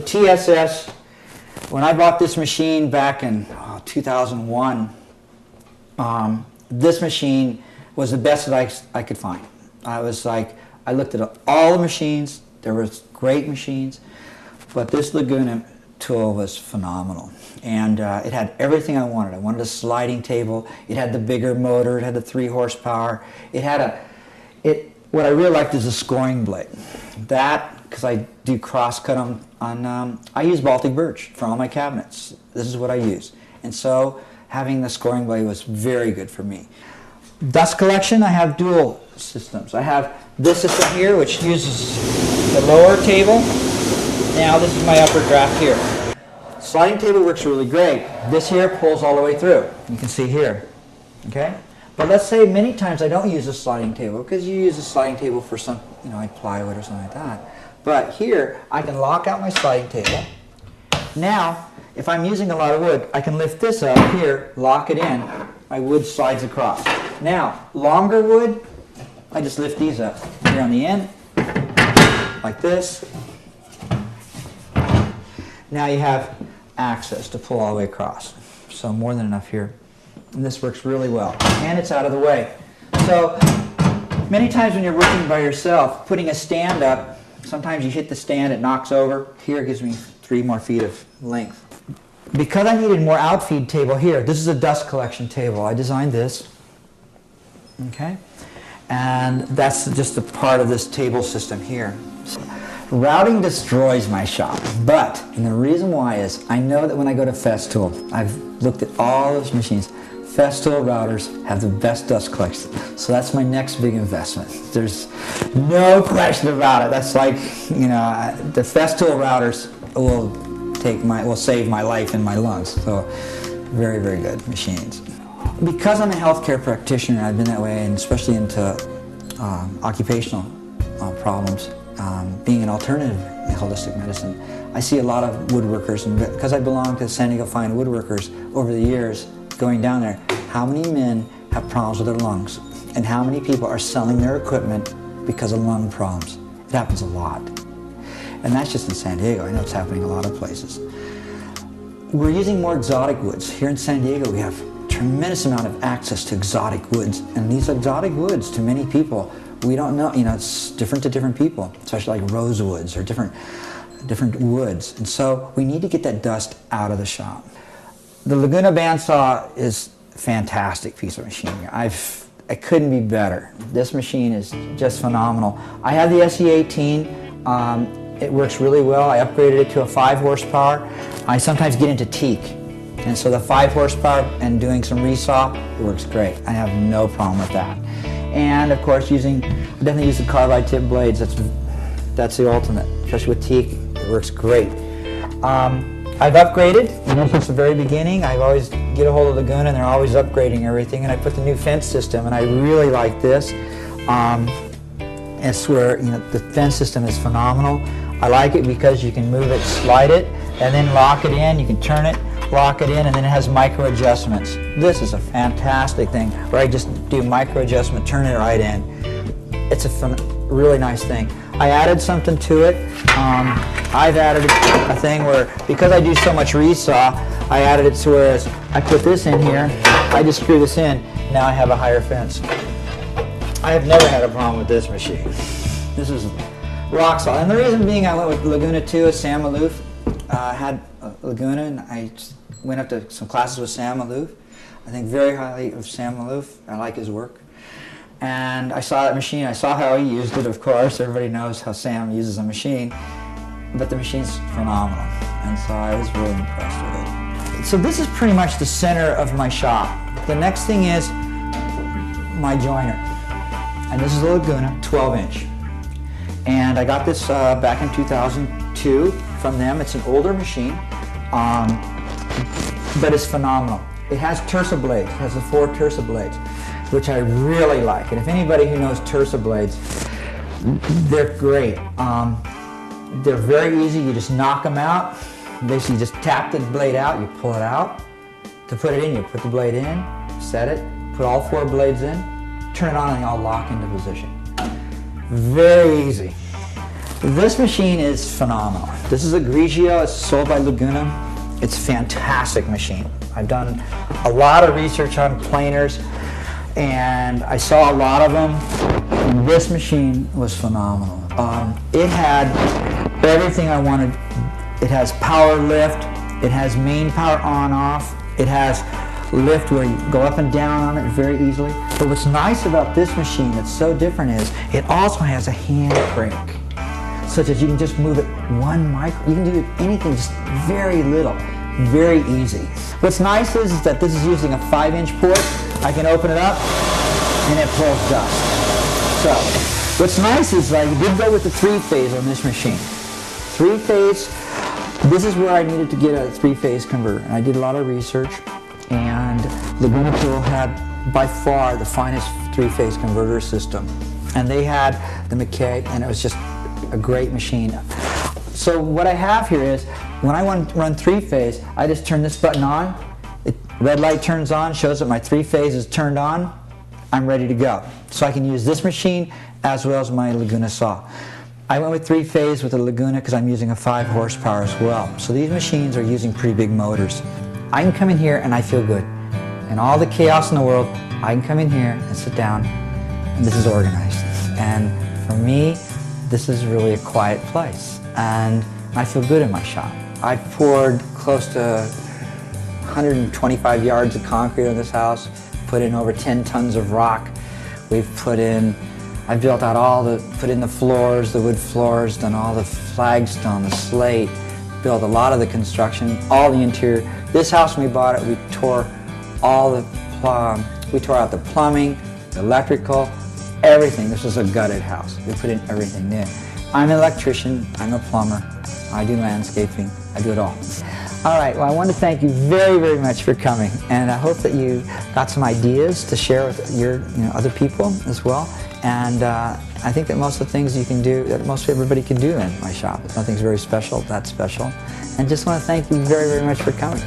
TSS, when I bought this machine back in 2001, this machine was the best that I could find. I looked at all the machines. There were great machines, but this Laguna tool was phenomenal. And it had everything I wanted. I wanted a sliding table. It had the bigger motor. It had the 3 horsepower. What I really liked is the scoring blade. That, because I do cross-cut on I use Baltic birch for all my cabinets. This is what I use. And so having the scoring blade was very good for me. Dust collection, I have dual systems. I have this system here, which uses the lower table. Now this is my upper draft here. Sliding table works really great. This here pulls all the way through. You can see here. Okay? But let's say many times I don't use a sliding table, because you use a sliding table for some, like plywood or something like that. But here, I can lock out my sliding table. Now, if I'm using a lot of wood, I can lift this up here, lock it in. My wood slides across. Now, longer wood, I just lift these up here on the end, like this. Now you have access to pull all the way across. So more than enough here. And this works really well. And it's out of the way. So many times when you're working by yourself, putting a stand up, sometimes you hit the stand, it knocks over. Here it gives me 3 more feet of length. Because I needed more outfeed table here, this is a dust collection table. I designed this. Okay? And that's just a part of this table system here. So, routing destroys my shop, and the reason why is I know that when I go to Festool, I've looked at all those machines. Festool routers have the best dust collection, so that's my next big investment. There's no question about it. That's like, the Festool routers will save my life and my lungs. So, very, very good machines. Because I'm a healthcare practitioner, I've been that way, and especially into occupational problems. Being an alternative in holistic medicine, I see a lot of woodworkers, and because I belong to the San Diego Fine Woodworkers over the years, going down there, how many men have problems with their lungs, and how many people are selling their equipment because of lung problems? It happens a lot. And that's just in San Diego. I know it's happening in a lot of places. We're using more exotic woods. Here in San Diego, we have a tremendous amount of access to exotic woods, and these exotic woods, to many people, we don't know, it's different to different people, especially like rosewoods or different woods. And so we need to get that dust out of the shop. The Laguna bandsaw is a fantastic piece of machinery. I couldn't be better. This machine is just phenomenal. I have the SE18. It works really well. I upgraded it to a 5 horsepower. I sometimes get into teak. And so the 5 horsepower and doing some resaw, it works great. I have no problem with that. And of course, I definitely use the carbide tip blades. That's the ultimate, especially with teak. It works great. I've upgraded, since the very beginning. I always get a hold of Laguna, and they're always upgrading everything. And I put the new fence system, and I really like this. It's where the fence system is phenomenal. I like it because you can move it, slide it, and then lock it in. You can turn it, lock it in, and then it has micro adjustments. This is a fantastic thing where I just do micro adjustment, turn it right in. It's a really nice thing. I added something to it. I've added a thing where, because I do so much resaw, I added it to where I put this in here, I just screw this in, now I have a higher fence. I have never had a problem with this machine. This is rock solid. And the reason being I went with Laguna 2 is Sam Maloof. Had Laguna, and I went up to some classes with Sam Maloof. I think very highly of Sam Maloof. I like his work. And I saw that machine. I saw how he used it, of course. Everybody knows how Sam uses a machine. But the machine's phenomenal. And so I was really impressed with it. So this is pretty much the center of my shop. The next thing is my joiner. And this is a Laguna 12-inch. And I got this back in 2002 from them. It's an older machine, but it's phenomenal. It has tersa blades. It has the 4 tersa blades, which I really like. And if anybody who knows tersa blades, they're great. They're very easy. You just knock them out. Basically, you just tap the blade out. You pull it out. To put it in, you put the blade in, set it, put all 4 blades in, turn it on, and they all lock into position. Very easy. This machine is phenomenal. This is a Grigio. It's sold by Laguna. It's a fantastic machine. I've done a lot of research on planers, and I saw a lot of them. And this machine was phenomenal. It had everything I wanted. It has power lift. It has main power on/off. It has lift where you go up and down on it very easily. But what's nice about this machine that's so different is it also has a hand brake, such that you can just move it one micro. You can do anything, just very little, very easy. What's nice is that this is using a 5-inch port. I can open it up and it pulls dust. So what's nice is I did go with the 3-phase on this machine. 3-phase, this is where I needed to get a 3-phase converter. And I did a lot of research, and Laguna Tool had by far the finest 3-phase converter system. And they had the McKay, and it was just a great machine. So what I have here is, when I want to run 3-phase, I just turn this button on. Red light turns on, shows that my 3-phase is turned on. I'm ready to go. So I can use this machine as well as my Laguna saw. I went with 3-phase with the Laguna because I'm using a 5 horsepower as well. So these machines are using pretty big motors. I can come in here and I feel good. And all the chaos in the world, I can come in here and sit down, and this is organized. And for me, this is really a quiet place, and I feel good in my shop. I've poured close to 125 yards of concrete on this house, put in over 10 tons of rock. I've built out put in the floors, the wood floors, done all the flagstone, the slate, built a lot of the construction, all the interior. This house, when we bought it, we tore out the plumbing, the electrical, everything. This was a gutted house. We put in everything new. I'm an electrician, I'm a plumber, I do landscaping, I do it all. All right, well, I want to thank you very, very much for coming, and I hope that you got some ideas to share with your other people as well. And I think that most of the things you can do, that most everybody can do in my shop. Nothing's very special, that's special. And just want to thank you very, very much for coming.